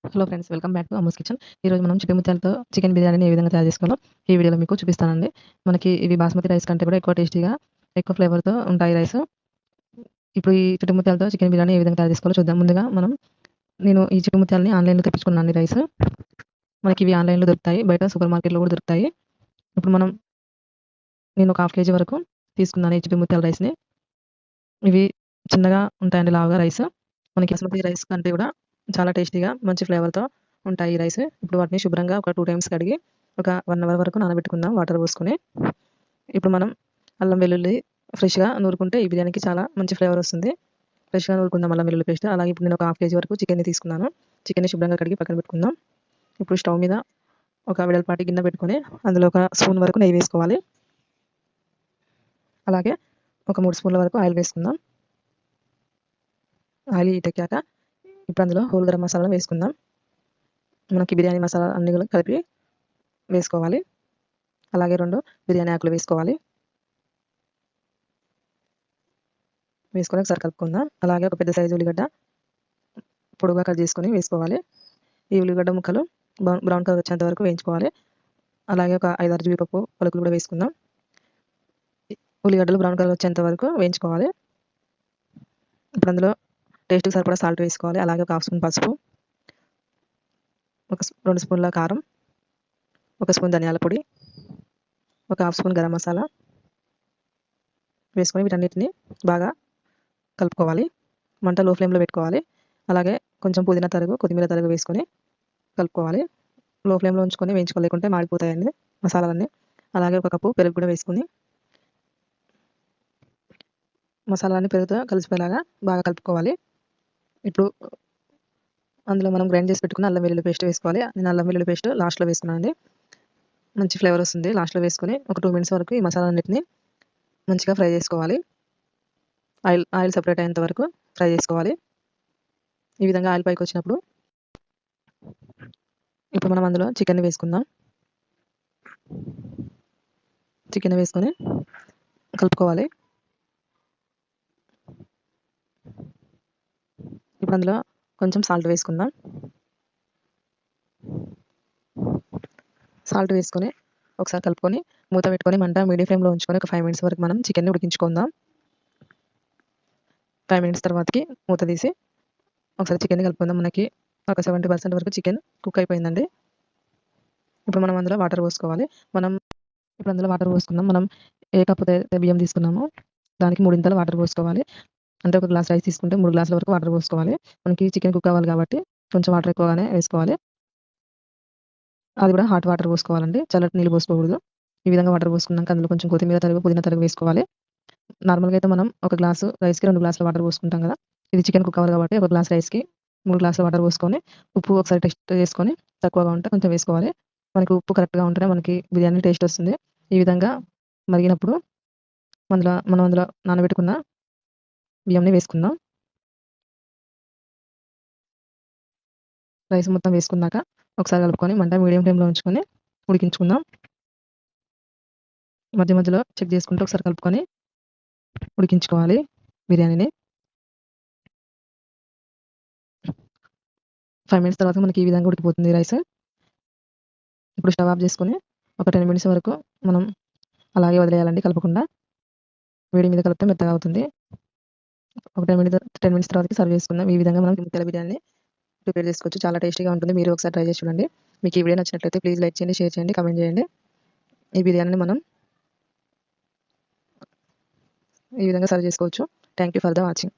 Hello friends, welcome back to Ammu's kitchen. ఈరోజు మనం chicken ముత్యాలతో chicken బిర్యానీని ఏ విధంగా తయారు చేసుకోవాలో ఈ వీడియోలో మీకు చూపిస్తానండి. మనకి ఇవి బాస్మతి రైస్ కంటే కూడా ఎక్కువ టేస్టీగా, ఎక్కువ ఫ్లేవర్‌తో ఉంటాయి రైస్. ఇప్పుడు ఈ చికెన్ ముత్యాలతో చికెన్ బిర్యానీ ఏ విధంగా తయారు చేసుకోవాలో చూద్దాం. ముందుగా నేను ఈ చికెన్ ముత్యాలని ఆన్‌లైన్‌లో తెప్పించుకున్నాను రైస్. మనకి ఇవి ఆన్‌లైన్‌లో దొరుకుతాయి. బయట సూపర్ మార్కెట్‌లో కూడా దొరుకుతాయి. ఇప్పుడు నేను ఒక హాఫ్ కేజీ వరకు తీసుకున్నాను ఈ చికెన్ ముత్యాల రైస్‌ని. ఇవి చిన్నగా ఉంటాయండి, లావుగా రైస్. మనకి బాస్మతి రైస్ కంటే కూడా చాలా టేస్టీగా, మంచి ఫ్లేవర్‌తో ఉంటాయి ఈ రైస్. ఇప్పుడు వాటిని శుభ్రంగా ఒక 2 టైమ్స్ కడిగి ఒక 1 అవర్ వరకు నానబెట్టుకుందాం వాటర్ పోసుకొని. ఇప్పుడు మనం అల్లం వెల్లుల్లి ఫ్రెష్‌గా నూరుకుంటే ఈ బిర్యానీకి చాలా మంచి ఫ్లేవర్ వస్తుంది. ఫ్రెష్‌గా నూరుకుందాం అల్లం వెల్లుల్లి పేస్ట్. అలాగే ఇప్పుడు నేను ఒక హాఫ్ కేజీ వరకు చికెన్‌ని తీసుకున్నాను. చికెన్‌ని శుభ్రంగా కడిగి పక్కన పెట్టుకుందాం. ఇప్పుడు స్టవ్ మీద ఒక వెడల్పాటి గిన్నె పెట్టుకొని అందులో ఒక స్పూన్ వరకు నెయ్యి వేసుకోవాలి. అలాగే ఒక 3 స్పూన్ల వరకు ఆయిల్ వేసుకుందాం. ఆయిల్ హీటెక్కాక ఇప్పుడు అందులో హోల్ గరం మసాలాను వేసుకుందాం. మనకి బిర్యానీ మసాలా అన్నీ కూడా కలిపి వేసుకోవాలి. అలాగే 2 బిర్యానీ ఆకులు వేసుకోవాలి. వేసుకొని ఒకసారి కలుపుకుందాం. అలాగే ఒక పెద్ద సైజు ఉల్లిగడ్డ పొడుగ్గా కట్ చేసుకొని వేసుకోవాలి. ఈ ఉల్లిగడ్డ ముక్కలు బ్రౌన్ కలర్ వచ్చేంత వరకు వేయించుకోవాలి. అలాగే ఒక 5, 6 జీడిపప్పు పలుకులు కూడా వేసుకుందాం. ఉల్లిగడ్డలు బ్రౌన్ కలర్ వచ్చేంత వరకు వేయించుకోవాలి. ఇప్పుడు అందులో టేస్ట్‌కి సరిపడా సాల్ట్ వేసుకోవాలి. అలాగే ఒక హాఫ్ స్పూన్ పసుపు, 2 స్పూన్ల కారం, 1 స్పూన్ ధనియాల పొడి, ఒక హాఫ్ స్పూన్ గరం మసాలా వేసుకొని వీటన్నిటిని బాగా కలుపుకోవాలి. మంట లో ఫ్లేమ్‌లో పెట్టుకోవాలి. అలాగే కొంచెం పుదీనా తరుగు, కొత్తిమీర తరుగు వేసుకొని కలుపుకోవాలి. లో ఫ్లేమ్‌లో ఉంచుకొని వేయించుకోవాలి, లేకుంటే మాడిపోతాయండి మసాలాలన్నీ. అలాగే ఒక కప్పు పెరుగు కూడా వేసుకొని మసాలాలన్నీ పెరుగుతో కలిసిపోయేలాగా బాగా కలుపుకోవాలి. ఇప్పుడు అందులో మనం గ్రైండ్ చేసి పెట్టుకున్న అల్లం వెల్లుల్లి పేస్ట్ వేసుకోవాలి. నేను అల్లం వెల్లుల్లి పేస్ట్ లాస్ట్‌లో వేసుకున్నానండి. మంచి ఫ్లేవర్ వస్తుంది. లాస్ట్‌లో వేసుకొని ఒక 2 మినిట్స్ వరకు ఈ మసాలాలన్నిటిని మంచిగా ఫ్రై చేసుకోవాలి. ఆయిల్ సెపరేట్ అయ్యేంత వరకు ఫ్రై చేసుకోవాలి. ఈ విధంగా ఆయిల్ పైకి వచ్చినప్పుడు ఇప్పుడు మనం అందులో చికెన్ వేసుకుందాం. చికెన్ వేసుకొని కలుపుకోవాలి. ఇప్పుడు అందులో కొంచెం సాల్ట్ వేసుకుందాం. సాల్ట్ వేసుకొని ఒకసారి కలుపుకొని మూత పెట్టుకొని మంట మీడియం ఫ్లేమ్‌లో ఉంచుకొని ఒక 5 మినిట్స్ వరకు మనం చికెన్‌ని ఉడికించుకుందాం. 5 మినిట్స్ తర్వాతకి మూత తీసి ఒకసారి చికెన్‌ని కలుపుకుందాం. మనకి ఒక 70% వరకు చికెన్ కుక్ అయిపోయిందండి. ఇప్పుడు మనం అందులో వాటర్ పోసుకోవాలి. ఇప్పుడు అందులో వాటర్ పోసుకుందాం. మనం ఏ కప్పుతో అయితే బియ్యం తీసుకున్నామో దానికి 3 వాటర్ పోసుకోవాలి. అంటే ఒక గ్లాస్ రైస్ తీసుకుంటే 3 గ్లాసుల వరకు వాటర్ పోసుకోవాలి. మనకి చికెన్ కుక్ అవ్వాలి కాబట్టి కొంచెం వాటర్ ఎక్కువగానే వేసుకోవాలి. అది కూడా హాట్ వాటర్ పోసుకోవాలండి. చల్లటి నీళ్ళు పోసుకోకూడదు. ఈ విధంగా వాటర్ పోసుకున్నాక అందులో కొంచెం కొత్తిమీర తరుగు, పుదీనా తరుగు వేసుకోవాలి. నార్మల్‌గా అయితే మనం ఒక గ్లాసు రైస్‌కి 2 గ్లాసుల వాటర్ పోసుకుంటాం కదా! ఇది చికెన్ కుక్ అవ్వాలి కాబట్టి ఒక గ్లాస్ రైస్‌కి 3 గ్లాసుల వాటర్ పోసుకొని ఉప్పు ఒకసారి టెస్ట్ చేసుకొని తక్కువగా ఉంటే కొంచెం వేసుకోవాలి. మనకి ఉప్పు కరెక్ట్‌గా ఉంటేనే మనకి బిర్యానీ టేస్ట్ వస్తుంది. ఈ విధంగా మరిగినప్పుడు మనం అందులో నానబెట్టుకున్న బియ్యంని వేసుకుందాం. రైస్ మొత్తం వేసుకున్నాక ఒకసారి కలుపుకొని మంట మీడియం ఫ్లేమ్‌లో ఉంచుకొని ఉడికించుకుందాం. మధ్య మధ్యలో చెక్ చేసుకుంటూ ఒకసారి కలుపుకొని ఉడికించుకోవాలి బిర్యానీని. 5 మినిట్స్ తర్వాత మనకి ఈ విధంగా ఉడికిపోతుంది రైస్. ఇప్పుడు స్టవ్ ఆఫ్ చేసుకొని ఒక 10 మినిట్స్ వరకు మనం అలాగే వదిలేయాలండి కలపకుండా. వేడి మీద కలిపితే మెత్తగా అవుతుంది. ఒక 10 మినిట్స్ తర్వాతకి సర్వ్ చేసుకుందాం. ఈ విధంగా మనం ముత్యాల బిర్యానీని ప్రిపేర్ చేసుకోవచ్చు. చాలా టేస్టీగా ఉంటుంది. మీరు ఒకసారి ట్రై చేసి చూడండి. మీకు ఈ వీడియో నచ్చినట్లయితే ప్లీజ్ లైక్ చేయండి, షేర్ చేయండి, కామెంట్ చేయండి. ఈ బిర్యానీని మనం ఈ విధంగా సర్వ్ చేసుకోవచ్చు. Thank you for the watching.